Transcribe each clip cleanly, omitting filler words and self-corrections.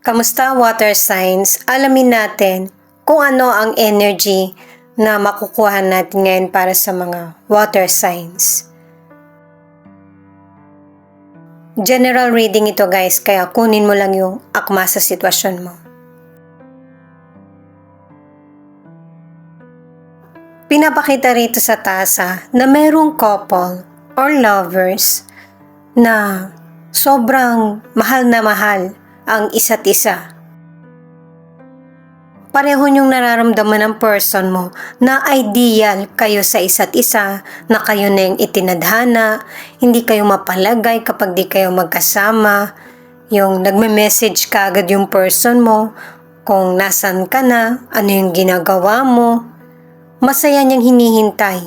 Kamusta water signs? Alamin natin kung ano ang energy na makukuha natin ngayon para sa mga water signs. General reading ito guys, kaya kunin mo lang yung akma sa sitwasyon mo. Pinapakita rito sa tasa na merong couple or lovers na sobrang mahal na mahal ang isa't isa. Pareho niyong nararamdaman ng person mo na ideal kayo sa isa't isa, na kayo na yung itinadhana, hindi kayo mapalagay kapag di kayo magkasama, yung nagme-message ka agad yung person mo, kung nasan ka na, ano yung ginagawa mo, masaya niyang hinihintay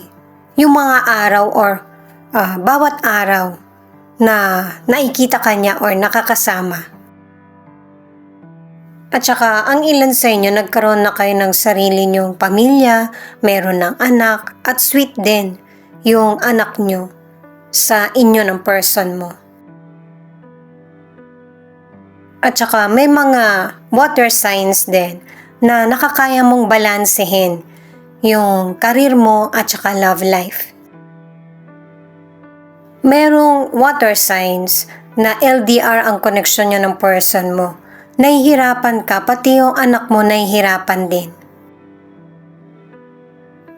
yung mga araw or bawat araw na nakikita ka niya or nakakasama. At saka ang ilan sa inyo nagkaroon na kayo ng sarili nyong pamilya, meron ng anak, at sweet din yung anak nyo sa inyo ng person mo. At saka may mga water signs din na nakakaya mong balansehin yung karir mo at saka love life. Merong water signs na LDR ang connection nyo ng person mo. Nahihirapan ka, pati yung anak mo nahihirapan din.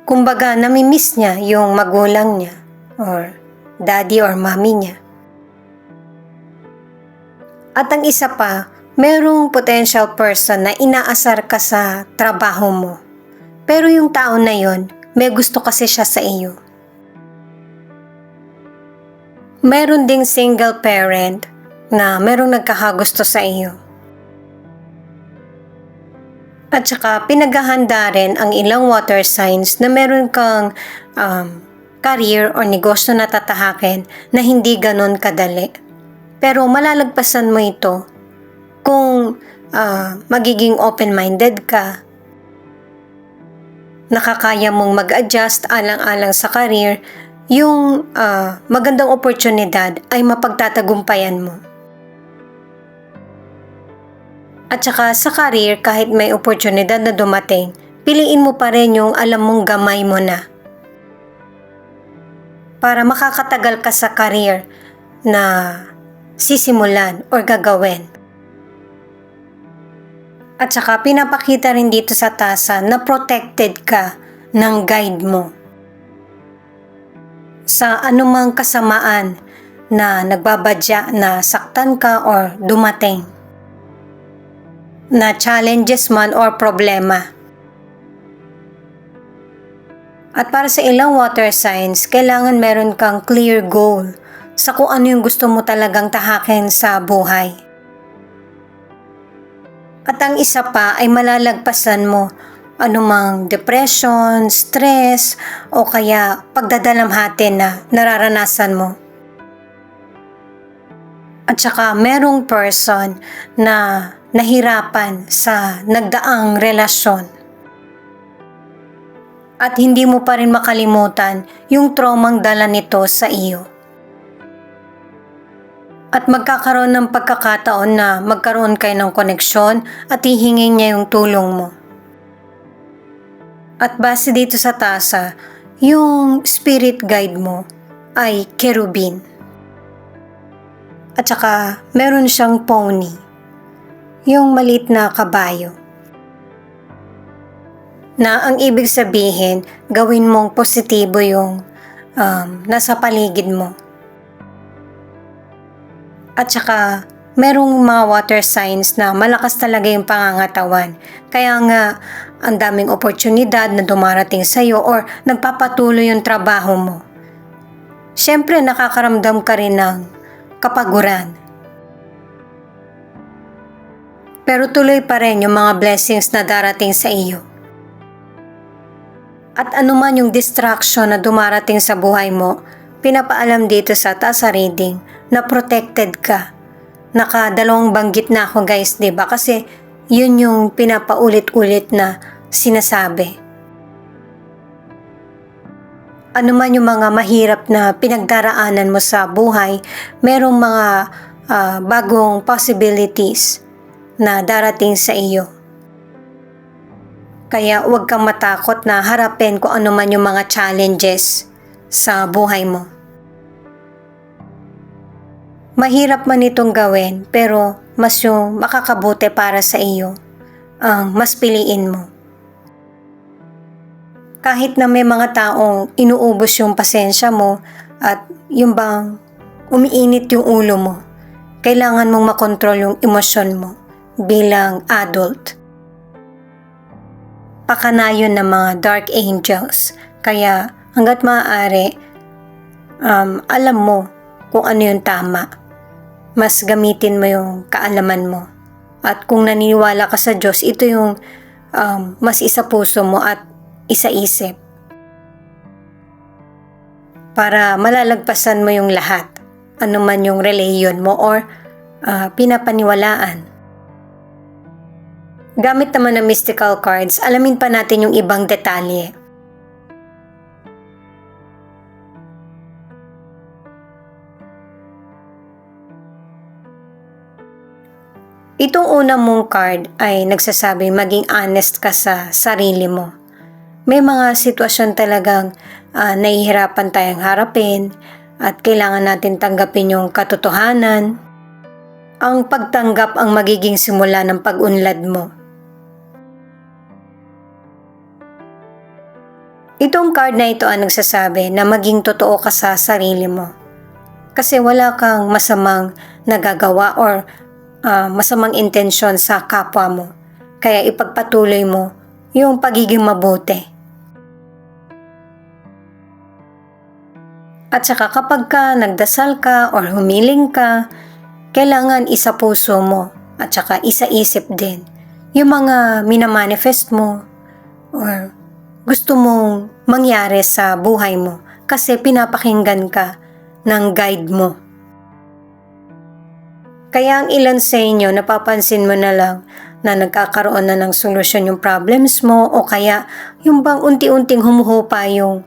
Kumbaga, namimiss niya yung magulang niya or daddy or mommy niya. At ang isa pa, merong potential person na inaasar ka sa trabaho mo. Pero yung tao na yon, may gusto kasi siya sa iyo. Meron ding single parent na merong nagkakagusto sa iyo. At saka pinaghahanda rin ang ilang water signs na meron kang career o negosyo na tatahakin na hindi ganon kadali. Pero malalagpasan mo ito kung magiging open-minded ka, nakakaya mong mag-adjust alang-alang sa career, yung magandang oportunidad ay mapagtatagumpayan mo. At saka sa career, kahit may oportunidad na dumating, piliin mo pa rin yung alam mong gamay mo na. Para makakatagal ka sa career na sisimulan or gagawin. At saka pinapakita rin dito sa tasa na protected ka ng guide mo. Sa anumang kasamaan na nagbabadya na saktan ka or dumating na challenges man or problema. At para sa ilang water signs, kailangan meron kang clear goal sa kung ano yung gusto mo talagang tahakin sa buhay. At ang isa pa ay malalagpasan mo anumang depression, stress, o kaya pagdadalamhati na nararanasan mo. At saka merong person na nahirapan sa nagdaang relasyon. At hindi mo pa rin makalimutan yung traumang dala nito sa iyo. At magkakaroon ng pagkakataon na magkaroon kayo ng koneksyon at hihingin niya yung tulong mo. At base dito sa tasa, yung spirit guide mo ay cherubim. At saka meron siyang pony, yung maliit na kabayo. Na ang ibig sabihin, gawin mong positibo yung nasa paligid mo. At saka merong mga water signs na malakas talaga yung pangangatawan. Kaya nga, ang daming oportunidad na dumarating sa'yo or nagpapatuloy yung trabaho mo. Siyempre, nakakaramdam ka rin ng kapaguran. Pero tuloy pa rin yung mga blessings na darating sa iyo. At anuman yung distraction na dumarating sa buhay mo, pinapaalam dito sa tasa reading na protected ka. Nakadalawang banggit na ako guys, diba? Kasi yun yung pinapaulit-ulit na sinasabi. Ano man yung mga mahirap na pinagdaraanan mo sa buhay, merong mga bagong possibilities na darating sa iyo. Kaya huwag kang matakot na harapin kung ano man yung mga challenges sa buhay mo. Mahirap man itong gawin, pero mas yung makakabuti para sa iyo ang mas piliin mo. Kahit na may mga taong inuubos yung pasensya mo at yung bang umiinit yung ulo mo, kailangan mong makontrol yung emosyon mo bilang adult. Pakanayon ng mga dark angels, kaya hanggat maaari, alam mo kung ano yung tama. Mas gamitin mo yung kaalaman mo. At kung naniniwala ka sa Diyos, ito yung mas isa puso mo at isa isip. Para malalagpasan mo yung lahat, ano man yung reliyon mo or pinapaniwalaan. Gamit naman ng mystical cards, alamin pa natin yung ibang detalye. Itong unang mong card ay nagsasabing maging honest ka sa sarili mo. May mga sitwasyon talagang nahihirapan tayong harapin at kailangan natin tanggapin yung katotohanan. Ang pagtanggap ang magiging simula ng pag-unlad mo. Itong card na ito ang nagsasabi na maging totoo ka sa sarili mo. Kasi wala kang masamang nagagawa or masamang intensyon sa kapwa mo. Kaya ipagpatuloy mo yung pagiging mabuti. At saka kapag ka nagdasal ka or humiling ka, kailangan isa puso mo at saka isa isip din yung mga minamanifest mo or gusto mong mangyari sa buhay mo kasi pinapakinggan ka ng guide mo. Kaya ang ilan sa inyo napapansin mo na lang na nagkakaroon na ng solusyon yung problems mo o kaya yung bang unti-unting humuhupa yung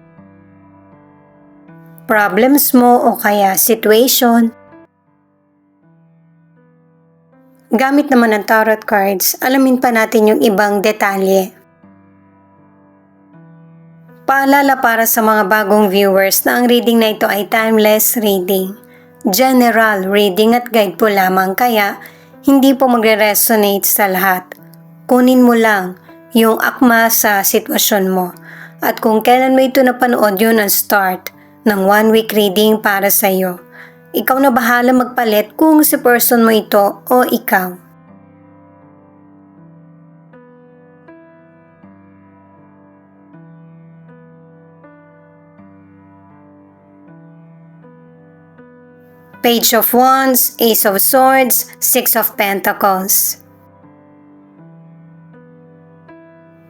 problems mo o kaya situation. Gamit naman ng tarot cards, alamin pa natin yung ibang detalye. Paalala para sa mga bagong viewers na ang reading na ito ay timeless reading. General reading at guide po lamang kaya hindi po magre-resonate sa lahat. Kunin mo lang yung akma sa sitwasyon mo at kung kailan mo ito napanood yun ang start ng 1 week reading para sa iyo. Ikaw na bahala magpalit kung si person mo ito o ikaw. Page of Wands, Ace of Swords, Six of Pentacles.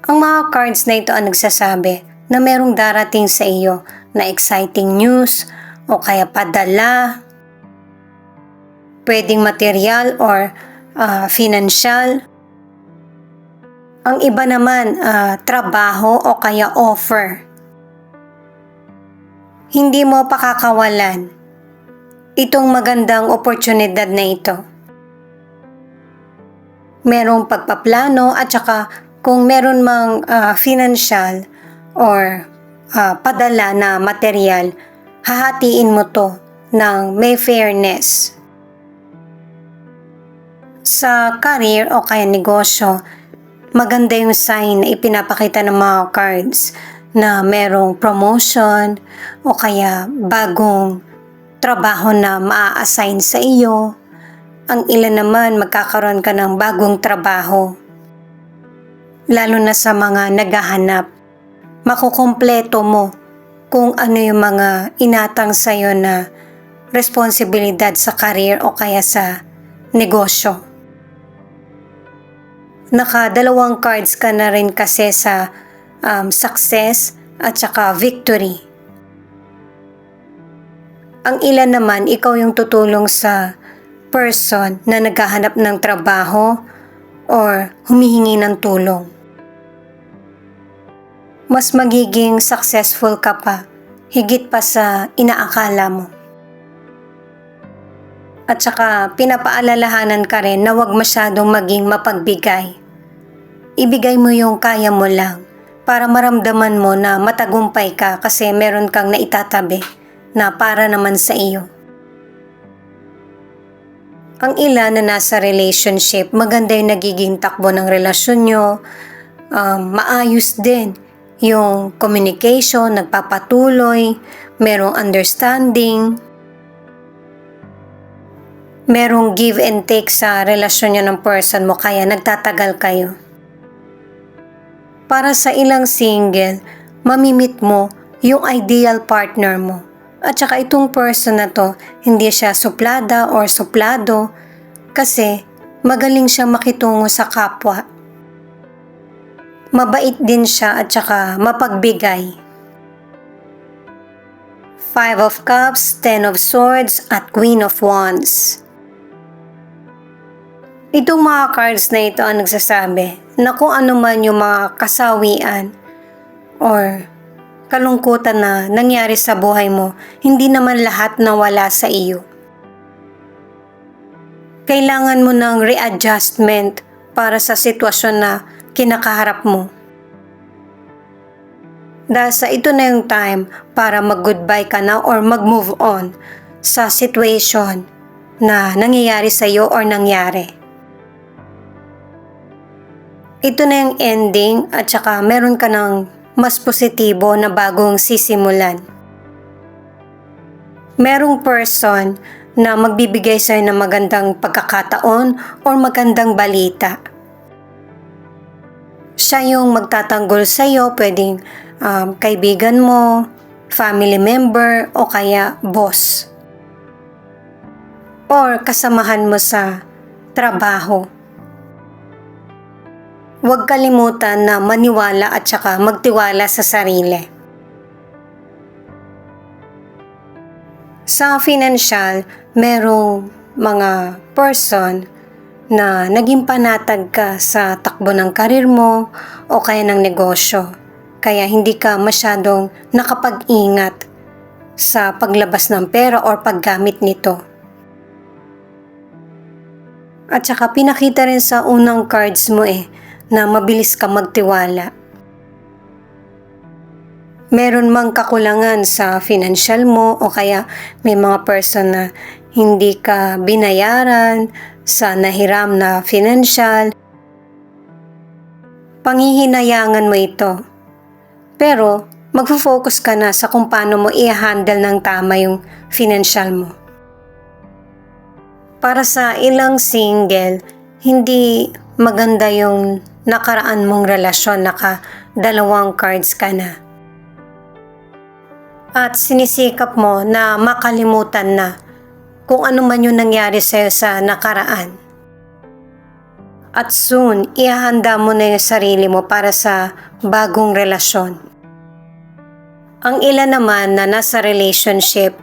Ang mga cards na ito ang nagsasabi na merong darating sa iyo na exciting news o kaya padala, pwedeng material or financial. Ang iba naman, trabaho o kaya offer. Hindi mo pakakawalan itong magandang oportunidad na ito. Merong pagpaplano at saka kung meron mang financial or padala na material, hahatiin mo to ng may fairness. Sa career o kaya negosyo, maganda yung sign na ipinapakita ng mga cards na merong promotion o kaya bagong trabaho na maa-assign sa iyo. Ang ilan naman magkakaroon ka ng bagong trabaho. Lalo na sa mga naghahanap, makukumpleto mo kung ano yung mga inatang sa iyo na responsibilidad sa career o kaya sa negosyo. Nakadalawang cards ka na rin kasi sa success at saka victory. Ang ilan naman, ikaw yung tutulong sa person na naghahanap ng trabaho or humihingi ng tulong. Mas magiging successful ka pa, higit pa sa inaakala mo. At saka pinapaalalahanan ka rin na huwag masyadong maging mapagbigay. Ibigay mo yung kaya mo lang para maramdaman mo na matagumpay ka kasi meron kang naitatabi na para naman sa iyo. Ang ilan na nasa relationship, maganda yung nagiging takbo ng relasyon nyo. Maayos din yung communication, nagpapatuloy, merong understanding, merong give and take sa relasyon nyo ng person mo kaya nagtatagal kayo. Para sa ilang single, mamimit mo yung ideal partner mo. At saka itong person na to, hindi siya suplada or suplado kasi magaling siya makitungo sa kapwa. Mabait din siya at saka mapagbigay. 5 of Cups, 10 of Swords at Queen of Wands. Itong mga cards na ito ang nagsasabi na kung ano man yung mga kasawian or kalungkutan na nangyari sa buhay mo, hindi naman lahat nawala sa iyo. Kailangan mo ng readjustment para sa sitwasyon na kinakaharap mo. Dahil sa ito na yung time para mag-goodbye ka na or mag-move on sa situation na nangyayari sa iyo or nangyari. Ito na yung ending at saka meron ka ng mas positibo na bagong sisimulan. Merong person na magbibigay sa'yo ng magandang pagkakataon or magandang balita. Siya yung magtatanggol sa'yo, pwedeng kaibigan mo, family member o kaya boss. Or kasamahan mo sa trabaho. Huwag kalimutan na maniwala at saka magtiwala sa sarili. Sa financial, merong mga person na naging panatag ka sa takbo ng karir mo o kaya ng negosyo. Kaya hindi ka masyadong nakapag-ingat sa paglabas ng pera or paggamit nito. At saka pinakita rin sa unang cards mo na mabilis ka magtiwala. Meron mang kakulangan sa financial mo o kaya may mga person na hindi ka binayaran sa nahiram na financial. Panghihinayangan mo ito. Pero magfo-focus ka na sa kung paano mo i-handle ng tama yung financial mo. Para sa ilang single, hindi maganda yung nakaraan mong relasyon, naka-2 cards ka na. At sinisikap mo na makalimutan na kung ano man yung nangyari sa'yo sa nakaraan. At soon, ihahanda mo na yung sarili mo para sa bagong relasyon. Ang ilan naman na nasa relationship,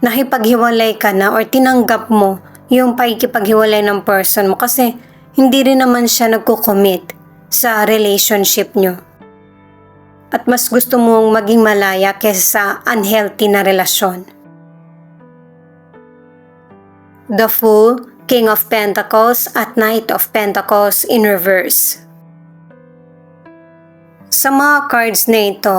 nakipaghiwalay ka na or tinanggap mo yung pakikipaghiwalay ng person mo kasi hindi rin naman siya nagko-commit sa relationship nyo. At mas gusto mong maging malaya kaysa sa unhealthy na relasyon. The Fool, King of Pentacles at Knight of Pentacles in reverse. Sa mga cards na ito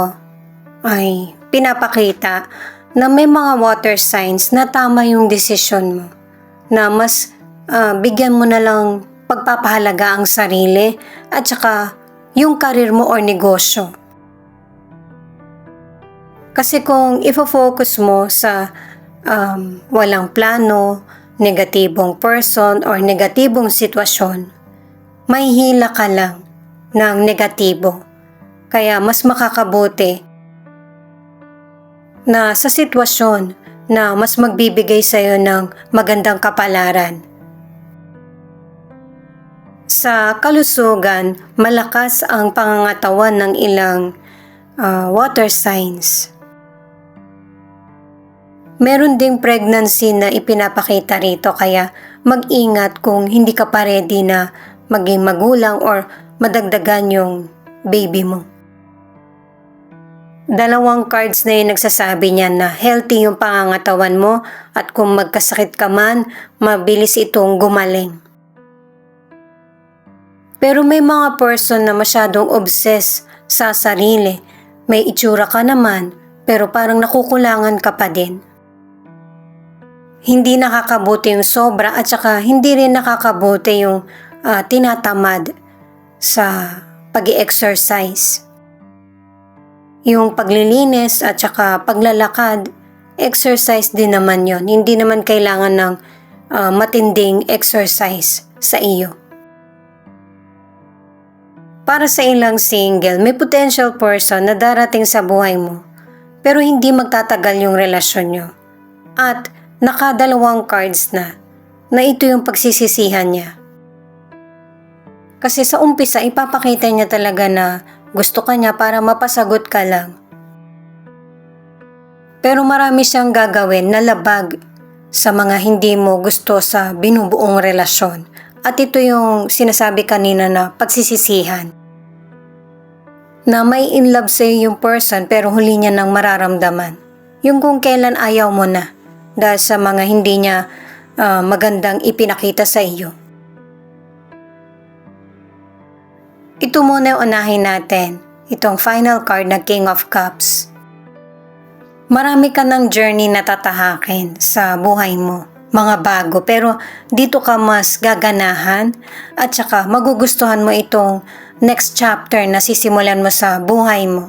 ay pinapakita na may mga water signs na tama yung desisyon mo. Na mas bigyan mo na lang pagpapahalaga ang sarili at saka yung karir mo or negosyo. Kasi kung ifo-focus mo sa walang plano, negatibong person or negatibong sitwasyon, may hila ka lang ng negatibo. Kaya mas makakabuti na sa sitwasyon na mas magbibigay sa'yo ng magandang kapalaran. Sa kalusugan, malakas ang pangangatawan ng ilang water signs. Meron ding pregnancy na ipinapakita rito kaya mag-ingat kung hindi ka pa ready na maging magulang or madagdagan yung baby mo. Dalawang cards na yung nagsasabi niya na healthy yung pangangatawan mo at kung magkasakit ka man, mabilis itong gumaling. Pero may mga person na masyadong obsessed sa sarili. May itsura ka naman, pero parang nakukulangan ka pa din. Hindi nakakabuti yung sobra at saka hindi rin nakakabuti yung tinatamad sa pag-i-exercise. Yung paglilinis at saka paglalakad, exercise din naman yon. Hindi naman kailangan ng matinding exercise sa iyo. Para sa ilang single, may potential person na darating sa buhay mo, pero hindi magtatagal yung relasyon nyo. At nakadalawang cards na ito yung pagsisisihan niya. Kasi sa umpisa, ipapakita niya talaga na gusto ka niya para mapasagot ka lang. Pero marami siyang gagawin na labag sa mga hindi mo gusto sa binubuong relasyon. At ito yung sinasabi kanina na pagsisisihan. Na may in love sa'yo yung person pero huli niya nang mararamdaman. Yung kung kailan ayaw mo na dahil sa mga hindi niya magandang ipinakita sa iyo. Ito muna yung unahin natin, itong final card na King of Cups. Marami ka ng journey na tatahakin sa buhay mo, mga bago, pero dito ka mas gaganahan at saka magugustuhan mo itong next chapter na sisimulan mo sa buhay mo.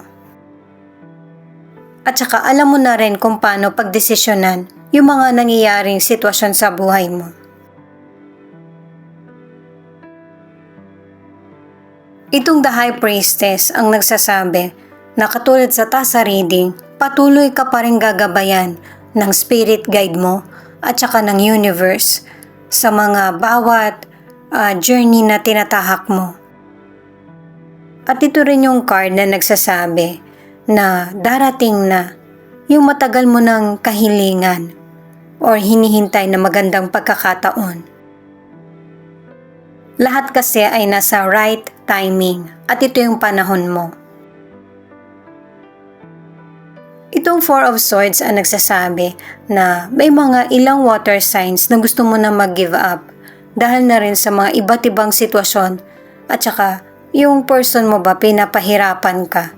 At saka alam mo na rin kung paano pagdesisyonan yung mga nangyayaring sitwasyon sa buhay mo. Itong The High Priestess ang nagsasabi na katulad sa tasa reading, patuloy ka pa rin gagabayan ng spirit guide mo at saka ng universe sa mga bawat journey na tinatahak mo. At ito rin yung card na nagsasabi na darating na yung matagal mo ng kahilingan or hinihintay na magandang pagkakataon. Lahat kasi ay nasa right timing at ito yung panahon mo. Itong Four of Swords ang nagsasabi na may mga ilang water signs na gusto mo na mag-give up dahil na rin sa mga iba't ibang sitwasyon at saka yung person mo ba pinapahirapan ka.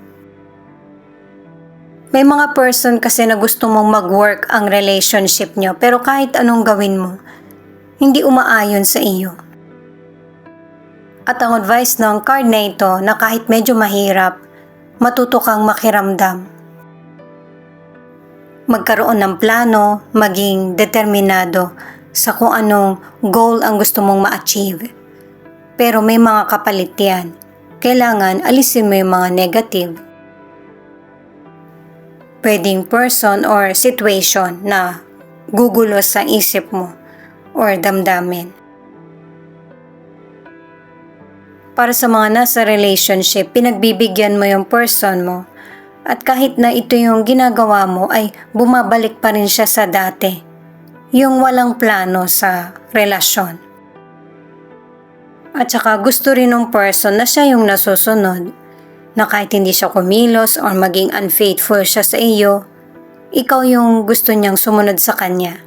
May mga person kasi na gusto mong mag-work ang relationship nyo pero kahit anong gawin mo, hindi umaayon sa iyo. At ang advice ng card na ito na kahit medyo mahirap, matuto kang makiramdam. Magkaroon ng plano, maging determinado sa kung anong goal ang gusto mong ma-achieve. Pero may mga kapalit yan. Kailangan alisin mo yung mga negative. Pwedeng person or situation na gugulo sa isip mo or damdamin. Para sa mga nasa relationship, pinagbibigyan mo yung person mo at kahit na ito yung ginagawa mo ay bumabalik pa rin siya sa dati, yung walang plano sa relasyon. At saka gusto rin ng person na siya yung nasusunod, na kahit hindi siya kumilos or maging unfaithful siya sa iyo, ikaw yung gusto niyang sumunod sa kanya.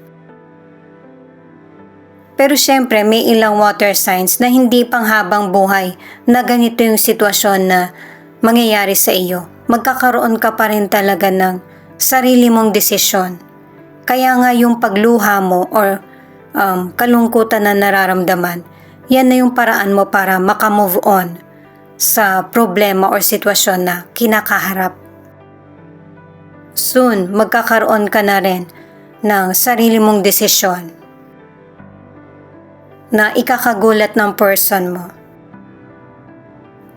Pero syempre may ilang water signs na hindi panghabang buhay na ganito yung sitwasyon na mangyayari sa iyo. Magkakaroon ka pa rin talaga ng sarili mong desisyon. Kaya nga yung pagluha mo or kalungkutan na nararamdaman, yan na yung paraan mo para makamove on sa problema or sitwasyon na kinakaharap. Soon, magkakaroon ka na rin ng sarili mong desisyon na ikakagulat ng person mo.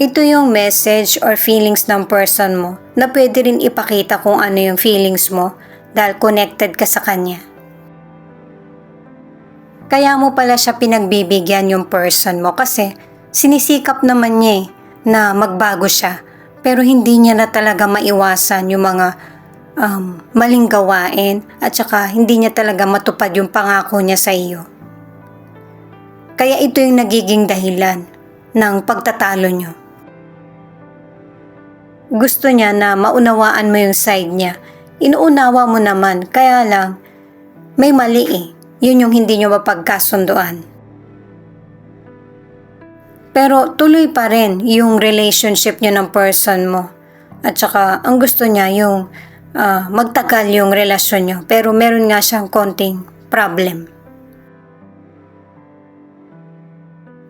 Ito yung message or feelings ng person mo na pwede rin ipakita kung ano yung feelings mo dahil connected ka sa kanya. Kaya mo pala siya pinagbibigyan yung person mo kasi sinisikap naman niya na magbago siya pero hindi niya na talaga maiwasan yung mga maling gawain at saka hindi niya talaga matupad yung pangako niya sa iyo. Kaya ito yung nagiging dahilan ng pagtatalo nyo. gusto niya na maunawaan mo yung side niya. Inuunawa mo naman, kaya lang, may mali eh. Yun yung hindi nyo mapagkasunduan. Pero tuloy pa rin yung relationship nyo ng person mo. At saka, ang gusto niya yung magtagal yung relasyon nyo. Pero meron nga siyang konting problem.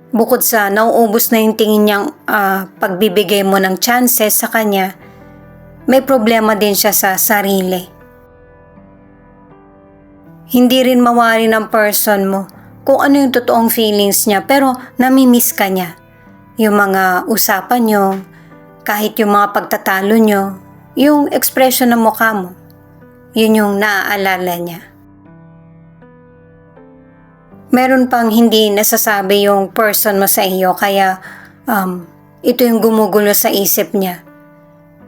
Bukod sa nauubos na yung tingin niyang pagbibigay mo ng chances sa kanya, may problema din siya sa sarili. Hindi rin mawari ng person mo kung ano yung totoong feelings niya, pero namimiss ka niya. Yung mga usapan nyo, kahit yung mga pagtatalo nyo, yung expression ng mukha mo, yun yung naaalala niya. Meron pang hindi nasasabi yung person mo sa iyo, kaya ito yung gumugulo sa isip niya.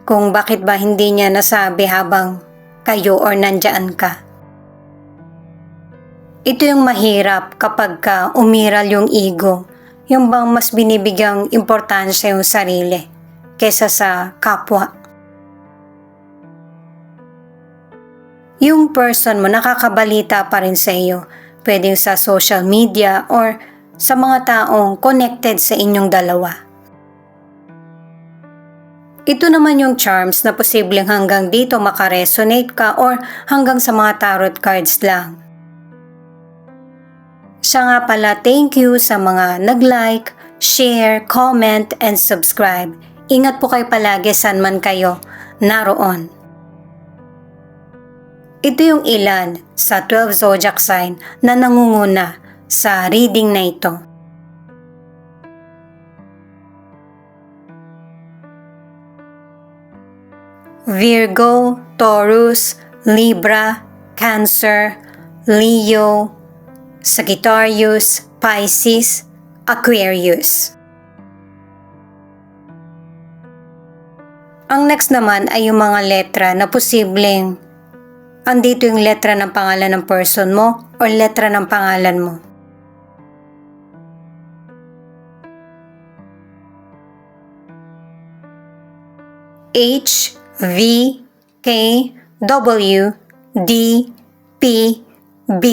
Kung bakit ba hindi niya nasabi habang kayo or nandyan ka. Ito yung mahirap kapag umiral yung ego, yung bang mas binibigyang importansya yung sarili kesa sa kapwa. Yung person mo nakakabalita pa rin sa iyo, pwedeng sa social media or sa mga taong connected sa inyong dalawa. Ito naman yung charms na posibleng hanggang dito makaresonate ka or hanggang sa mga tarot cards lang. Siya nga pala, thank you sa mga nag-like, share, comment, and subscribe. Ingat po kayo palagi saan man kayo naroon. Ito yung ilan sa 12 zodiac sign na nangunguna sa reading na ito. Virgo, Taurus, Libra, Cancer, Leo, Sagittarius, Pisces, Aquarius. Ang next naman ay yung mga letra na posibleng andito yung letra ng pangalan ng person mo o letra ng pangalan mo. H, V, K, W, D, P, B.